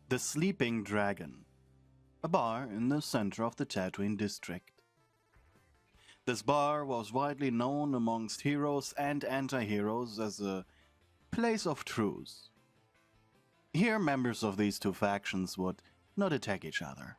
The Sleeping Dragon, a bar in the center of the Tatooine district. This bar was widely known amongst heroes and anti-heroes as a place of truce. Here, members of these two factions would not attack each other,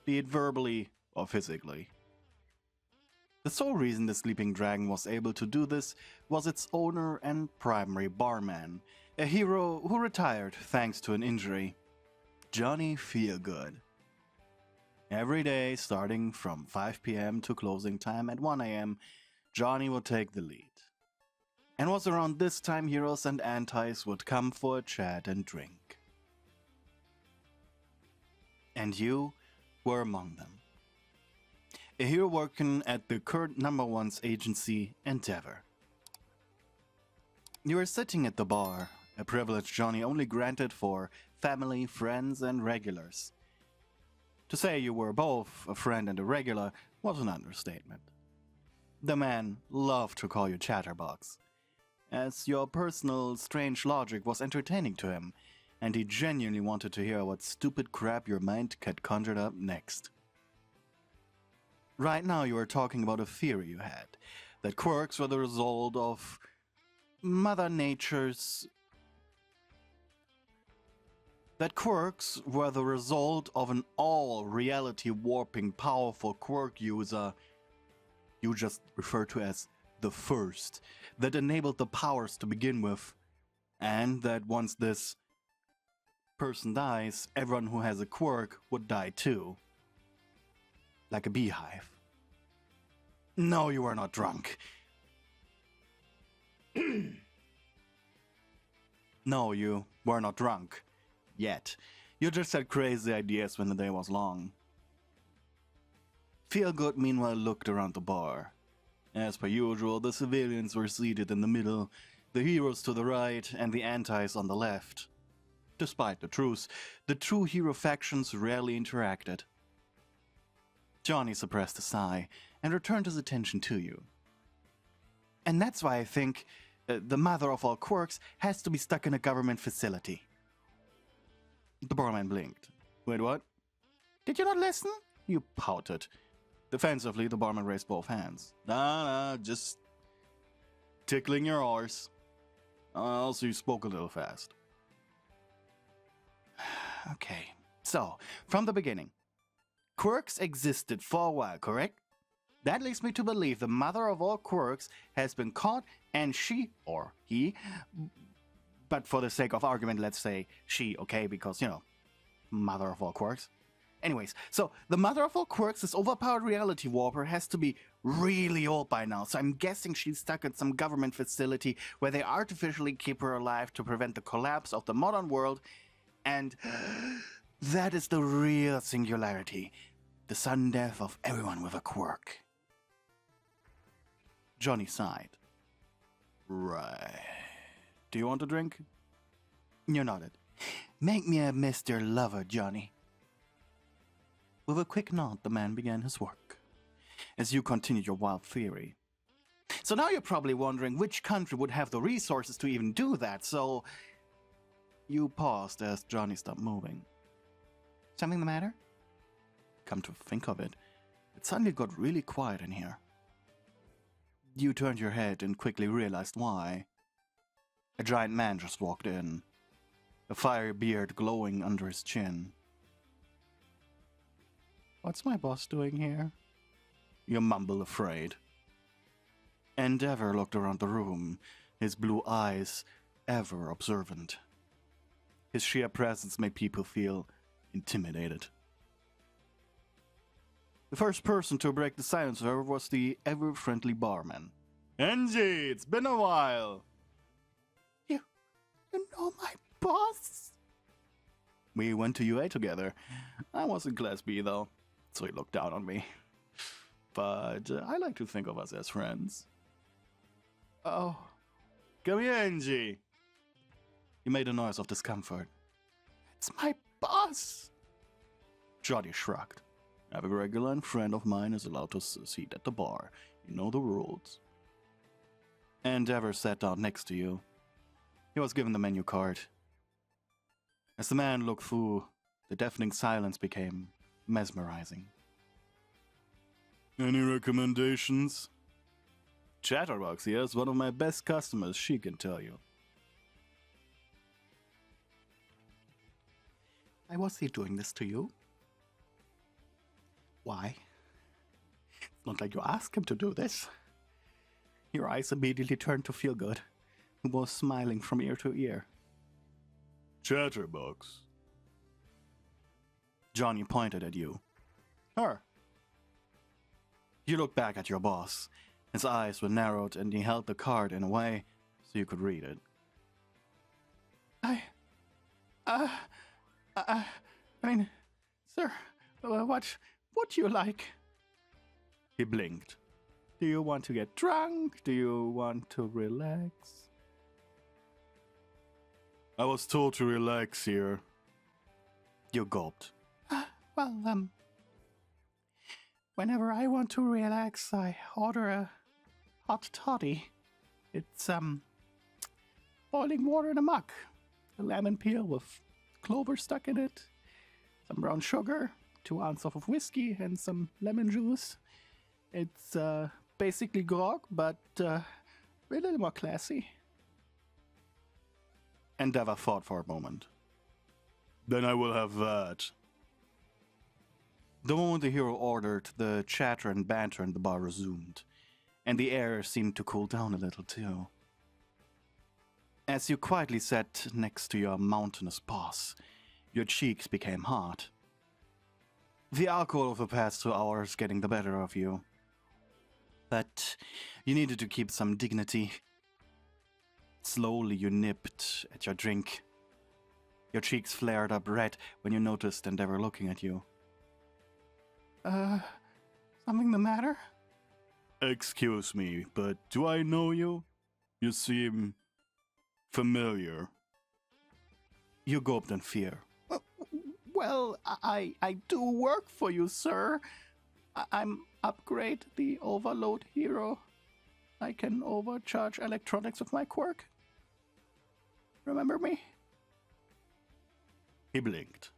be it verbally or physically. The sole reason the Sleeping Dragon was able to do this was its owner and primary barman, a hero who retired thanks to an injury, Johnny Feelgood. Every day, starting from 5 p.m. to closing time at 1 a.m., Johnny would take the lead. And it was around this time heroes and antis would come for a chat and drink. And you were among them. A hero working at the current number one's agency, Endeavor. You were sitting at the bar, a privilege Johnny only granted for family, friends, and regulars. To say you were both a friend and a regular was an understatement. The man loved to call you Chatterbox, as your personal strange logic was entertaining to him, and he genuinely wanted to hear what stupid crap your mind had conjured up next. Right now you are talking about a theory you had, that quirks were the result of Mother Nature's... That quirks were the result of an all-reality warping powerful quirk user you just refer to as the First, that enabled the powers to begin with, and that once this person dies, everyone who has a quirk would die too. Like a beehive. No, you are not drunk. No, you were not drunk. Yet. You just had crazy ideas when the day was long. Feelgood meanwhile looked around the bar. As per usual, the civilians were seated in the middle, the heroes to the right, and the antis on the left. Despite the truce, the two hero factions rarely interacted. Johnny suppressed a sigh and returned his attention to you. And that's why I think the mother of all quirks has to be stuck in a government facility. The barman blinked. Wait, what? Did you not listen? You pouted. Defensively, the barman raised both hands. Nah, just tickling your arse. Also, you spoke a little fast. Okay, so, from the beginning. Quirks existed for a while, correct? That leads me to believe the mother of all quirks has been caught and she, or he, but for the sake of argument, let's say she, okay, because, mother of all quirks. Anyways, so the mother of all quirks, this overpowered reality warper, has to be really old by now, so I'm guessing she's stuck in some government facility where they artificially keep her alive to prevent the collapse of the modern world, and that is the real singularity. The sudden death of everyone with a quirk. Johnny sighed. Right. Do you want a drink? You nodded. Make me a Mr. Lover, Johnny. With a quick nod, the man began his work. As you continued your wild theory. So now you're probably wondering which country would have the resources to even do that, so... You paused as Johnny stopped moving. Something the matter? Come to think of it, it suddenly got really quiet in here. You turned your head and quickly realized why. A giant man just walked in, a fiery beard glowing under his chin. What's my boss doing here? You mumble, afraid. Endeavor looked around the room, his blue eyes ever observant. His sheer presence made people feel intimidated. The first person to break the silence, however, was the ever-friendly barman. Angie, it's been a while! You know my boss? We went to UA together. I was in Class B, though, so he looked down on me. But I like to think of us as friends. Oh. Come here, Angie. He made a noise of discomfort. It's my boss! Johnny shrugged. Every regular and friend of mine is allowed to seat at the bar. You know the rules. Endeavor sat down next to you. He was given the menu card. As the man looked through, the deafening silence became mesmerizing. Any recommendations? Chatterbox here is one of my best customers, she can tell you. Why was he doing this to you? Why? It's not like you asked him to do this. Your eyes immediately turned to Feelgood, who was smiling from ear to ear. Chatterbox. Johnny pointed at you. Her. You looked back at your boss. His eyes were narrowed and he held the card in a way so you could read it. I mean, sir, what would you like? He blinked. Do you want to get drunk? Do you want to relax? I was told to relax here. You gulped. Well, whenever I want to relax, I order a hot toddy. It's, boiling water in a mug. A lemon peel with clover stuck in it, some brown sugar, 2 ounces of whiskey, and some lemon juice. It's, basically grog, but, a little more classy. Endeavor thought for a moment. Then I will have that. The moment the hero ordered, the chatter and banter in the bar resumed, and the air seemed to cool down a little too. As you quietly sat next to your mountainous boss, your cheeks became hot. The alcohol of the past 2 hours getting the better of you. But you needed to keep some dignity. Slowly you nipped at your drink. Your cheeks flared up red when you noticed Endeavor looking at you. Something the matter? Excuse me, but do I know you? You seem familiar. You gulped in fear. Well, I do work for you, sir. I'm Upgrade, the Overload hero. I can overcharge electronics with my quirk. Remember me? He blinked.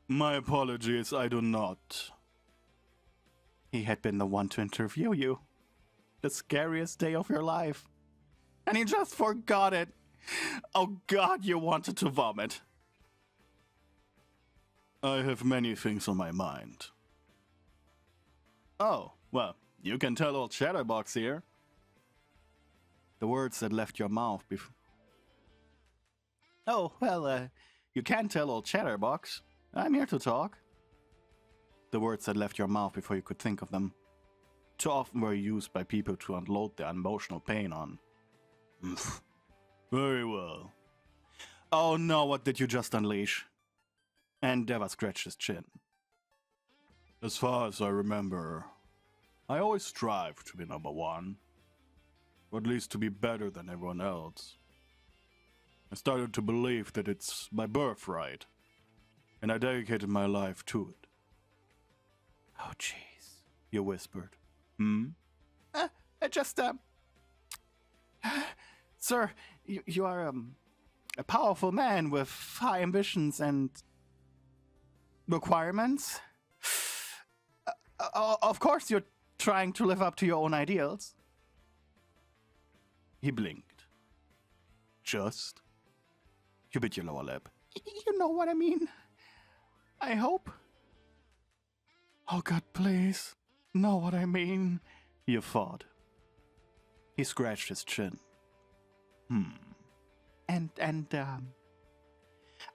My apologies, I do not. He had been the one to interview you. The scariest day of your life. And he just forgot it. Oh God, you wanted to vomit. I have many things on my mind. Oh, well, you can tell old Chatterbox here. The words that left your mouth before. Oh, well, you can tell old Chatterbox. I'm here to talk. The words that left your mouth before you could think of them. Too often were used by people to unload their emotional pain on. Very well. Oh no, what did you just unleash? Endeavor scratched his chin. As far as I remember, I always strive to be number one. Or at least to be better than everyone else. I started to believe that it's my birthright. And I dedicated my life to it. Oh jeez, you whispered. Sir, you are, a powerful man with high ambitions and requirements. Of course you're trying to live up to your own ideals. He blinked. Just? You bit your lower lip. You know what I mean. I hope. Oh God, please. Know what I mean. You thought. He scratched his chin.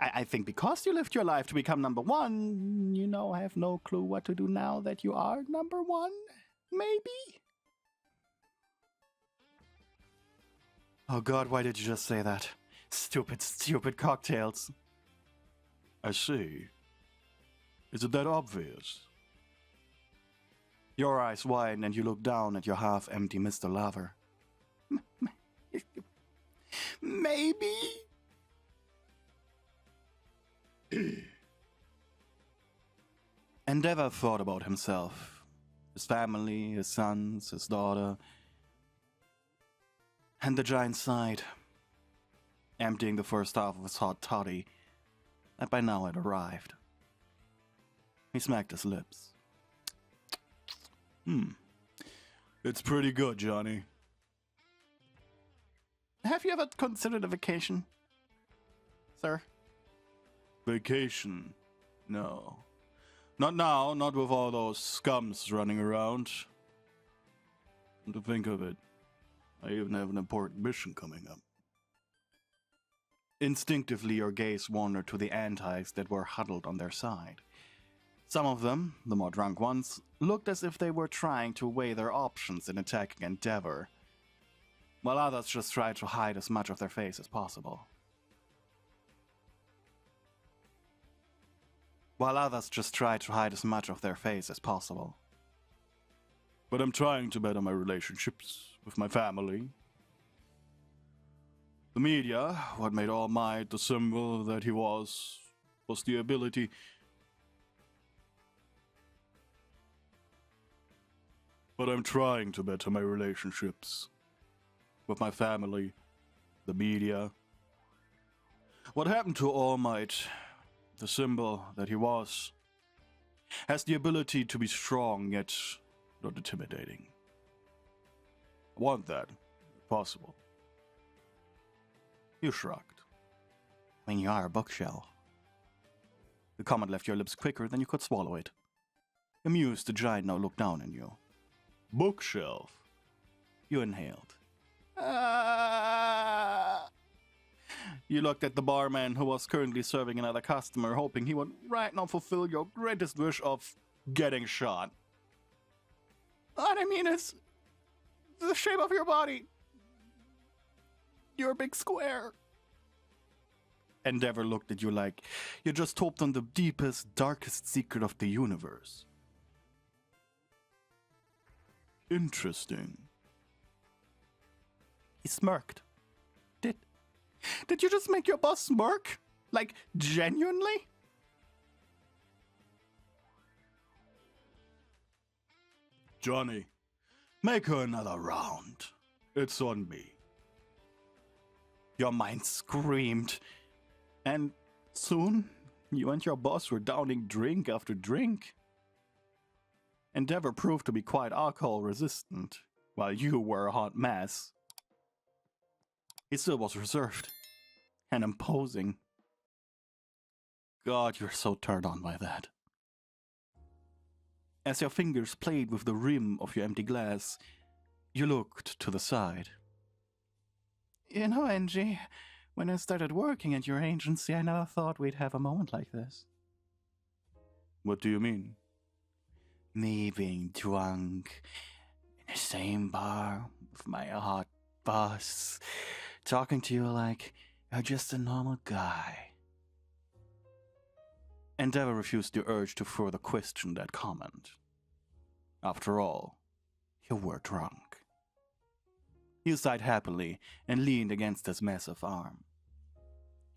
I think because you lived your life to become number one, I have no clue what to do now that you are number one, maybe? Oh God, why did you just say that? Stupid, stupid cocktails. I see. Is it that obvious? Your eyes widen and you look down at your half-empty Mr. Lover. Maybe? Endeavor thought about himself, his family, his sons, his daughter, and the giant sighed, emptying the first half of his hot toddy that by now had arrived. He smacked his lips. It's pretty good, Johnny. Have you ever considered a vacation, sir? Vacation? No. Not now, not with all those scums running around. And to think of it, I even have an important mission coming up. Instinctively, your gaze wandered to the antis that were huddled on their side. Some of them, the more drunk ones, looked as if they were trying to weigh their options in attacking Endeavor, while others just tried to hide as much of their face as possible. But I'm trying to better my relationships with my family. The media, what made All Might the symbol that he was the ability But I'm trying to better my relationships with my family, the media. What happened to All Might, the symbol that he was, has the ability to be strong yet not intimidating. I want that, if possible. You shrugged. When you are a bookshelf. The comment left your lips quicker than you could swallow it. Amused, the giant now looked down on you. Bookshelf. You inhaled. You looked at the barman who was currently serving another customer, hoping he would right now fulfill your greatest wish of getting shot. What I mean is the shape of your body. You're a big square. Endeavor looked at you like you just told them the deepest, darkest secret of the universe. Interesting. He smirked. Did you just make your boss smirk? Like, genuinely? Johnny, make her another round. It's on me. Your mind screamed. And soon, you and your boss were downing drink after drink. Endeavor proved to be quite alcohol resistant, while you were a hot mess. He still was reserved and imposing. God, you're so turned on by that. As your fingers played with the rim of your empty glass, you looked to the side. You know, Angie, when I started working at your agency, I never thought we'd have a moment like this. What do you mean? Me being drunk in the same bar with my hot boss, talking to you like you're just a normal guy. Endeavor refused the urge to further question that comment. After all, you were drunk. You sighed happily and leaned against his massive arm.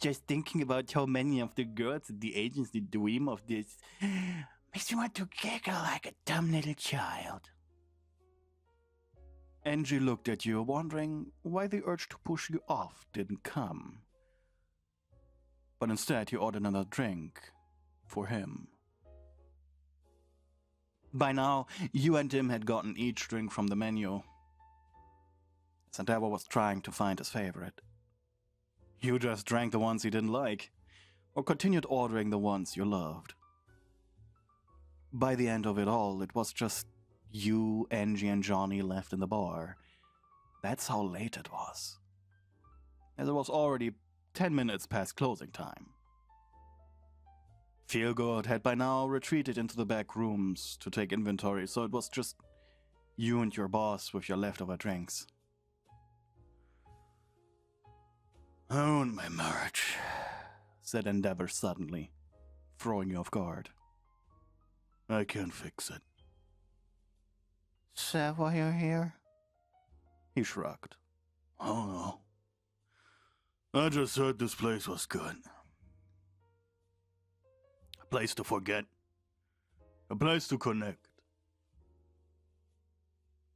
Just thinking about how many of the girls at the agency dream of this makes me want to giggle like a dumb little child. Angie looked at you, wondering why the urge to push you off didn't come. But instead, he ordered another drink for him. By now, you and him had gotten each drink from the menu. Endeavor was trying to find his favorite. You just drank the ones you didn't like, or continued ordering the ones you loved. By the end of it all, it was just you, Angie, and Johnny left in the bar. That's how late it was, as it was already 10 minutes past closing time. Feelgood had by now retreated into the back rooms to take inventory, so it was just you and your boss with your leftover drinks. I want my marriage, said Endeavor suddenly, throwing you off guard. I can't fix it. Is that why you're here? He shrugged. Oh no. I just heard this place was good. A place to forget. A place to connect.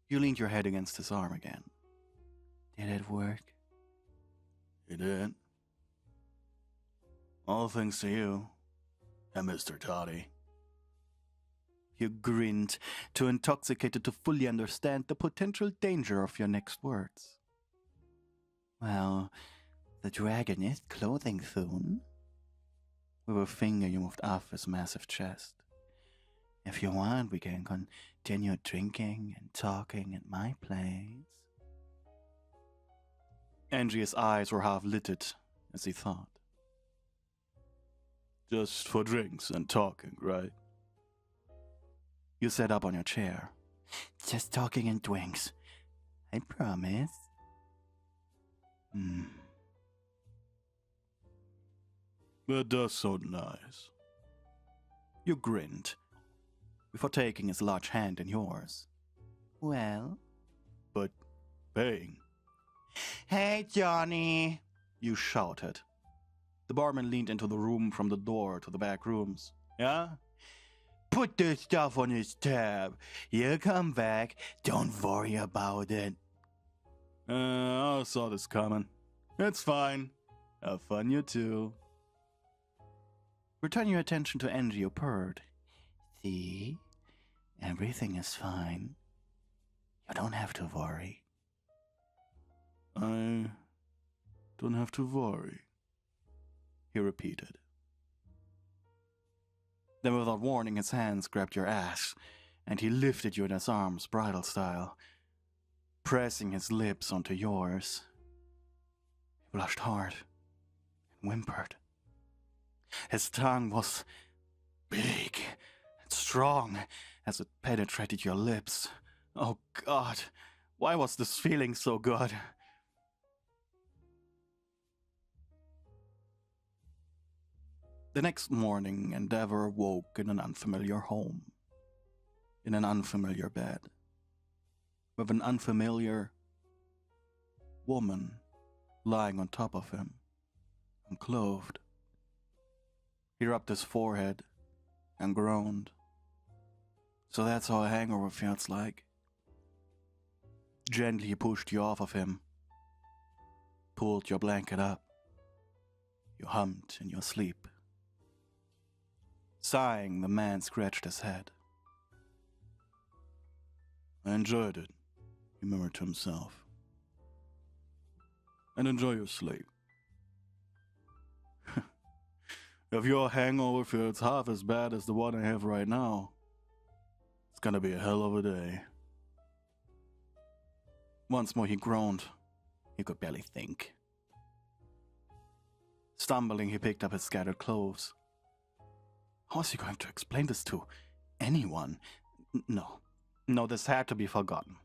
You leaned your head against his arm again. Did it work? It did. All thanks to you, and Mr. Toddy. You grinned, too intoxicated to fully understand the potential danger of your next words. Well, the dragon is closing soon. With a finger you moved off his massive chest. If you want, we can continue drinking and talking at my place. Angie's eyes were half lidded as he thought. Just for drinks and talking, right? You sat up on your chair. Just talking and drinks. I promise. That does sound nice. You grinned, before taking his large hand in yours. Well? But paying. Hey, Johnny! You shouted. The barman leaned into the room from the door to the back rooms. Yeah? Put this stuff on his tab. He'll come back. Don't worry about it. I saw this coming. It's fine. Have fun, you too. Return your attention to Angie, you purred. See? Everything is fine. You don't have to worry. I don't have to worry, he repeated. Then without warning, his hands grabbed your ass, and he lifted you in his arms, bridal style, pressing his lips onto yours. He blushed hard and whimpered. His tongue was big and strong as it penetrated your lips. Oh God, why was this feeling so good? The next morning, Endeavor woke in an unfamiliar home, in an unfamiliar bed, with an unfamiliar woman lying on top of him, unclothed. He rubbed his forehead and groaned. So that's how a hangover feels like. Gently he pushed you off of him, pulled your blanket up. You hummed in your sleep. Sighing, the man scratched his head. I enjoyed it, he murmured to himself. And enjoy your sleep. If your hangover feels half as bad as the one I have right now, it's gonna be a hell of a day. Once more he groaned. He could barely think. Stumbling, he picked up his scattered clothes. How was he going to explain this to anyone? No, this had to be forgotten.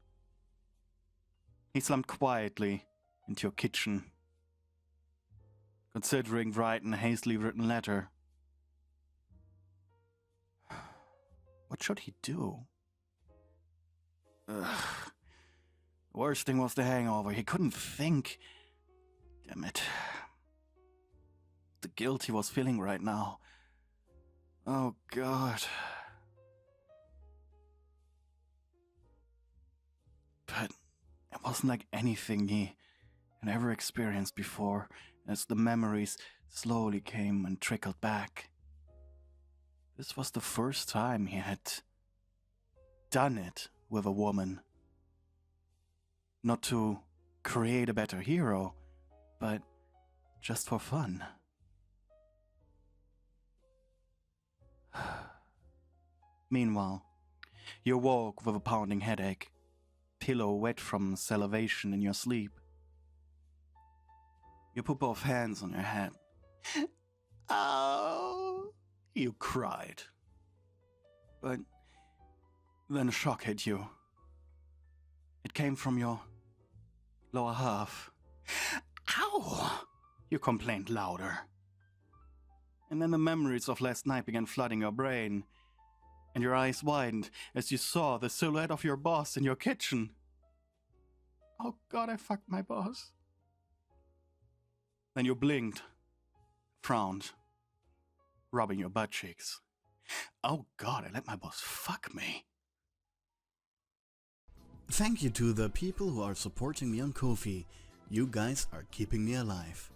He slumped quietly into your kitchen, considering writing a hastily written letter. What should he do? The worst thing was the hangover. He couldn't think. Damn it. The guilt he was feeling right now. Oh, God. But it wasn't like anything he had ever experienced before, as the memories slowly came and trickled back. This was the first time he had done it with a woman. Not to create a better hero, but just for fun. Meanwhile, you woke with a pounding headache, pillow wet from salivation in your sleep. You put both hands on your head. Oh, you cried. But then a shock hit you. It came from your lower half. Ow! You complained louder. And then the memories of last night began flooding your brain, and your eyes widened as you saw the silhouette of your boss in your kitchen. Oh God, I fucked my boss. Then you blinked, frowned, rubbing your butt cheeks. Oh God, I let my boss fuck me. Thank you to the people who are supporting me on Ko-fi. You guys are keeping me alive.